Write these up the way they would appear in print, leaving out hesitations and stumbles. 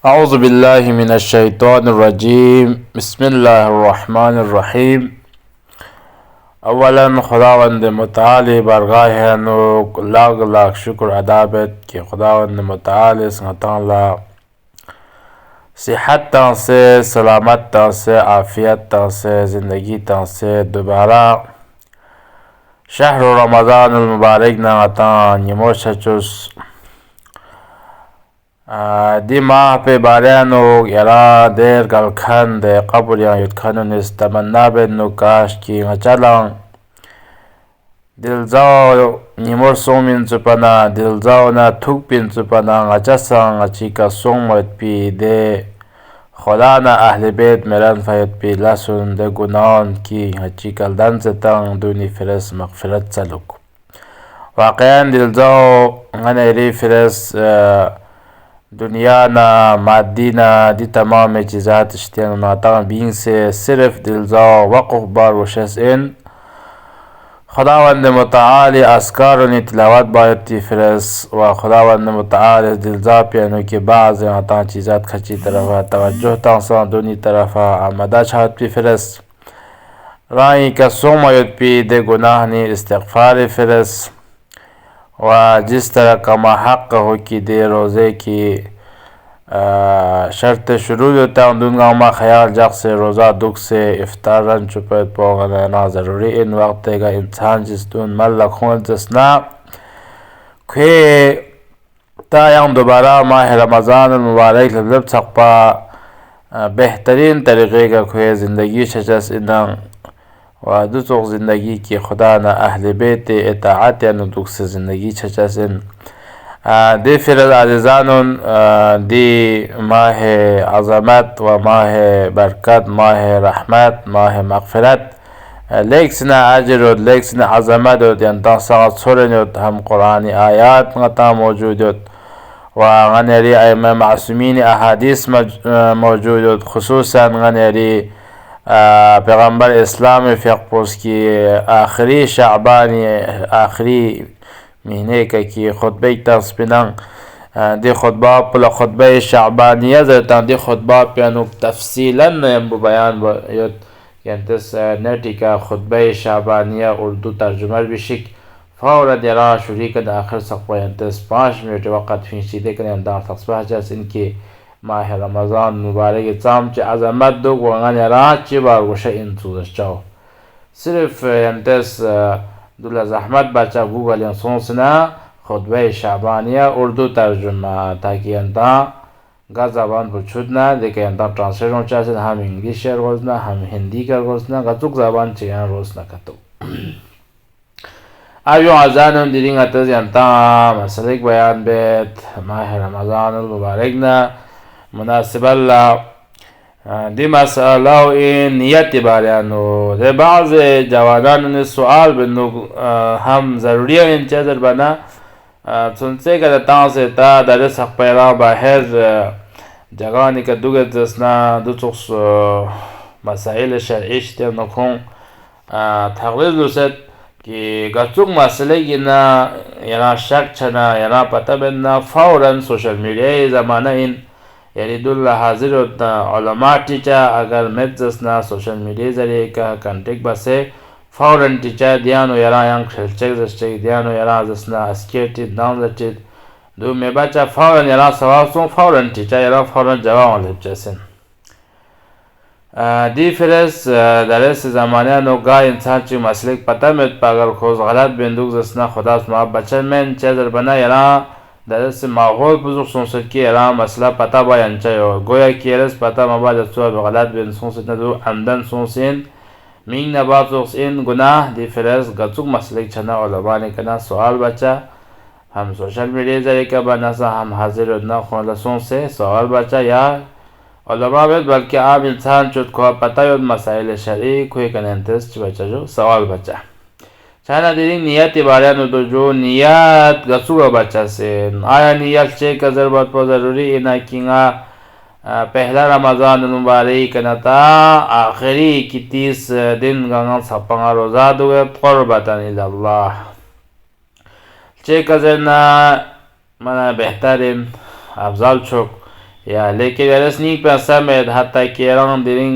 أعوذ بالله من الشيطان الرجيم بسم الله الرحمن الرحيم. اولا خداوند متعال برگاه نو لاغ لاغ شکر ادا بید کہ خداوند متعال سنتان صحت تان سے سلامت تان سے عافیت تان سے زندگی تان سے دوبارہ شهر رمضان المبارک نغتان یموشچوس دی ماه په بارانو یرا دیر گلکن ده قبول یا یدکنو نیست تمنا بید نو کاش کی مچالان دلزاو نیمور سومین چپنا دلزاو نا توک پین چپنا غچسان غچیکا سومت پی ده خدا نا اهل بیت مران فاید پی لسون ده گناهان کی غچیکا دنزتان دونی فرس مغفرت سلوک واقعا دلزاو غنیری فرس دنیا نا مادی نا دی تمام چیزات اشتیان ناتان بین سے صرف دلزاو وقف بار وشس ان خداوند متعال اسکارونی تلاوت باید تی فرس و خداوند متعال دلزا پیانو که بعض ناتان چیزات خچی طرفا توجه تانسان دونی طرفا آمده چاہت پی فرس رای کا سومایت پی ده گناہ نی استغفار فرس و جس طرح کا حق ہو کی دے روزے کی شرط شروع ہوتا ہے دن گاؤں میں خیال جگ سے روزہ دکھ سے افطار رن چپت پوغنا ضروری ان وقت کا انسان جس دن مل لکھون جسنا کھوے تا دوبارہ ماہ رمضان المبارک لب سقپا بہترین طریقے کا کھوے زندگی شجس انہاں و دوسوق زندگی کی خدا نا اہل بیت اطاعت یا ندوک سے زندگی چچسن دی فرد عزیزانون دی ماہ عظمت و ماہ برکت ماہ رحمت ماہ مغفرت لیکسنا عجر و لیکسنا عظمت و ینتا ساعت سورن ہم قرآن آیات غطا موجود و غنیری ائمہ معصومین احادیث موجود خصوصا غنیری پیغمبر اسلام فقپوس کی آخری شعبانی آخری مہینے کا کی خطبہ تصبینان دی خطبہ پلا خطبہ شعبانیہ زیتان دی خطبہ پیانو تفصیلا بیان ینتس نیٹی کا خطبہ شعبانیہ اردو ترجمہ بشک فورا دیرا شریک دا آخر سقبہ ینتس 5 منٹ وقت فینشی دیکھنے اندار تصبح جاس ان کی ماہ رمضان مبارک چام چی عظمت دو گوانگان رات چی بار گوشہ انتوزش چاو صرف ینتس دولا زحمت بچا گوگل ین سونسنا خطبہ شعبانیہ اردو ترجمہ تاکہ ینتا گا زبان پر چھودنا دیکھے ینتا ٹرانسلیشن چاہتے ہم انگلیش روزنا ہم ہندی کا روزنا گتوک زبان چیان روزنا کتو ایو عزانم دیرین اتز ینتا مسئلک بیان بیت ماہ رمضان المبارکنا مناسب اللہ دی مسئلہ این نیت باریانو دی بعض جوانان نے سوال بنو ہم ضروری ہے ان چیزر بنا سنسے کہ تاں سے تا در سخ پیرا باہر جگانی کا دوگت جسنا دو چخص مسائل شرعیش تیر نکھون تغلیظ لسد کہ گچوک مسئلے کی نا ینا شک چھنا ینا پتہ بننا فوراً سوشل میڈیا زمانہ ان یعنی دل حاضر ہوتا علماء ٹیچا اگر میتزسنا سوشل میڈیا ذریعے کا کنٹیک بسے فوراً ٹیچا دیانو یرا ینگ خلچک زشتک دیانو یرا زسنا اسکیٹی دان زشتک دو میں بچا فوراً یرا سواسون فوراً ٹیچا یرا فوراً جواب لیب جسن دی فرس درس زمانہ نو گا انسان چی مسئلک پتہ میت پا اگر خوز غلط بندوک زسنا خدا سما بچن میں چیزر بنا یرا درس ماغول بزرگ سونست کی ارام مسئلہ پتہ بیان چاہیو گویا کی ارس پتہ مباد اتسوا بغلط بین سونست ندو عمدن سونسین مین نباد سونسین گناہ دی فرس گتوک مسئلک چھنا علمانی کنا سوال بچا ہم سوشل میڈیا ذریعے کا بناسا ہم حاضر ادنا خون لسون سے سوال بچا یا علماء بیت بلکہ عام انسان چود کوئی پتہ یود مسائل شرعی کوئی کننتس چی بچا جو سوال بچا چانا دیدین نیت باریانو دو جو نیت گسوگا بچا سین آیا نیت چے کا ضرورت پا ضروری اینا کینگا پہلا رمضان مبارک کنتا آخری کی 30 دن گنگان سپنگا روزہ دوگے قربتاً الاللہ چے کا ضرنا منا بہترین افضل چوک Ya lekin eres nik pensamed hatta ki eran dirin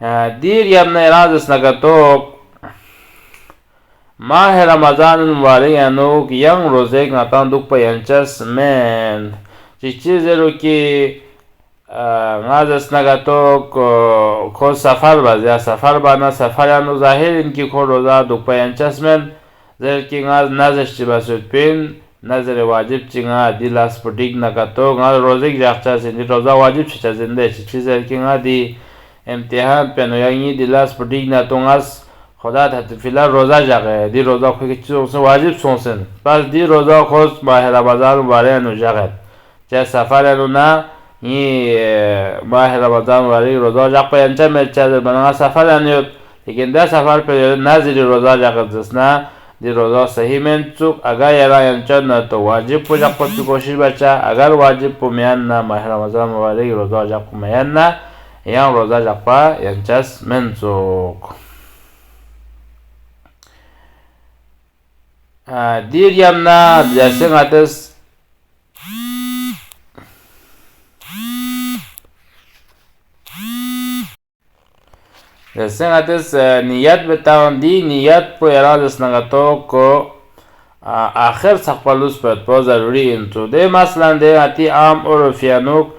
دير يمنا إرادس نكتوك ماه رمضان المبارك ينوك ين روزيك نتان دوك بيانچس من چيچي زيرو كي غازس نكتوك كو سفر باز يا سفر بانا سفر ينو ظاهر انكي كو روزا دوك بيانچس من زير كي غاز نازش چي باسود بين نظر واجب چي غا دي لاس پرديك نكتوك غاز روزيك جاقچا سندي روزا واجب چيچا زنده چيچي زير كي غا دي امتحان پنویانی دیلاس پردیگ نتونگاس خدا تطفیلا روزا جاگه دی روزا خوی که چیز واجب سونسن پس دی روزا خوز ماه رمضان مبارک انو جاگه چه سفر انو نا یہ ماه رمضان مبارک روزا جاگ پا انچه مرچه در بناگا سفر انیود لیکن ده سفر پر نازلی روزا جاگه دسنا دی روزا صحیح من چوک اگر یرا انچه نا تو واجب پو جاگ پا تو کوشش بچه اگر واجب پو میان نا ماه رمضان مبارک روزا جاگ پو میان نا yang roza jakpa yang cas mensuk dir yamna jaseng atas niat betawan di niat po eradas nagato ko akhir sakpalus pet po zaruri into de maslan de ati am orofianuk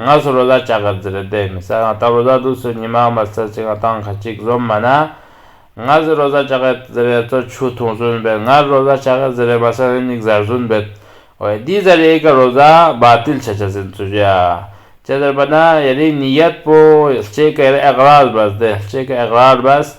ngaz roza chagat zrede misal ata roza dusu nima masa chinga tang khachik zom mana ngaz roza chagat zre to chutun zun be ngaz roza chagat zre masal nik zarzun bet oy di zre ka roza batil chachazin tuja chadar bana yani niyat po che ka iqrar bas de che ka iqrar bas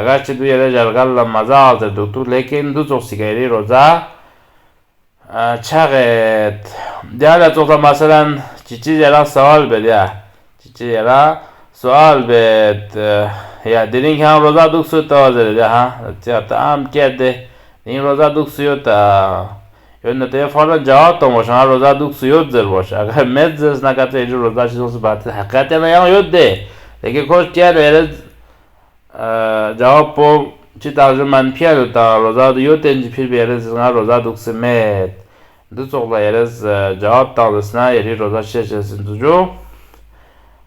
agar chidu yere jargal la maza alter doktor lekin du zoxsigari roza چقدر دیگر تو مثلا چیزی را سوال بده چیزی را سوال بد یا دیدین که هم روزا دوست تا زده ها تام کرده این روزا دوست تا یا نتیجه فعلا جواب تو باشه روزا دوست زر باشه اگر مزز نکرده اینجور روزا چیزی باید حقیقت ما یاد ده لیکن کوش تیار جواب پو چی تازه منفی است تا روزا دیو تنجی پیر بیاره زنگ روزا دوست مت دو چقدر یارز جواب تازه یاری روزا چه چیزی جو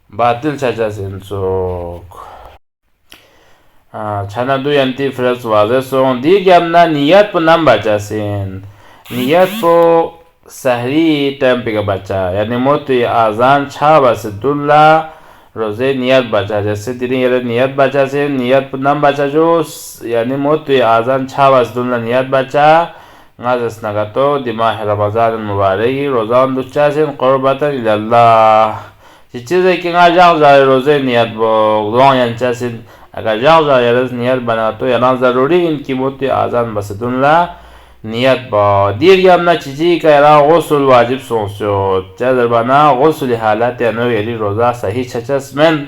باطل چه چیزی تو چند دو ینتی فرست واضح سون دیگه هم نه نیت پو نم بچه‌سین نیت پو سحری تایم پیگه بچه یعنی موتی آزان چه بسه دولا روزه نیت بچه جیسے دیدین یه نیت بچه سین نیت پو نم بچه جو یعنی موتی آزان چه بسه دولا نیت بچه غازس نگاتو دی ماه رمضان المبارک روزان دوچه سین قربتا الالله چیزی که جاغ جای روزه نیت با دوان ینچه سین اگر جاغ جای روز نیت بناتو یعنی ضروری این که موتی آزان بسه دولا نیت با دیر یمنا چیزی که را غسل واجب سونسیو چه در بنا غسل حالت یعنی یلی روزا صحیح چچس من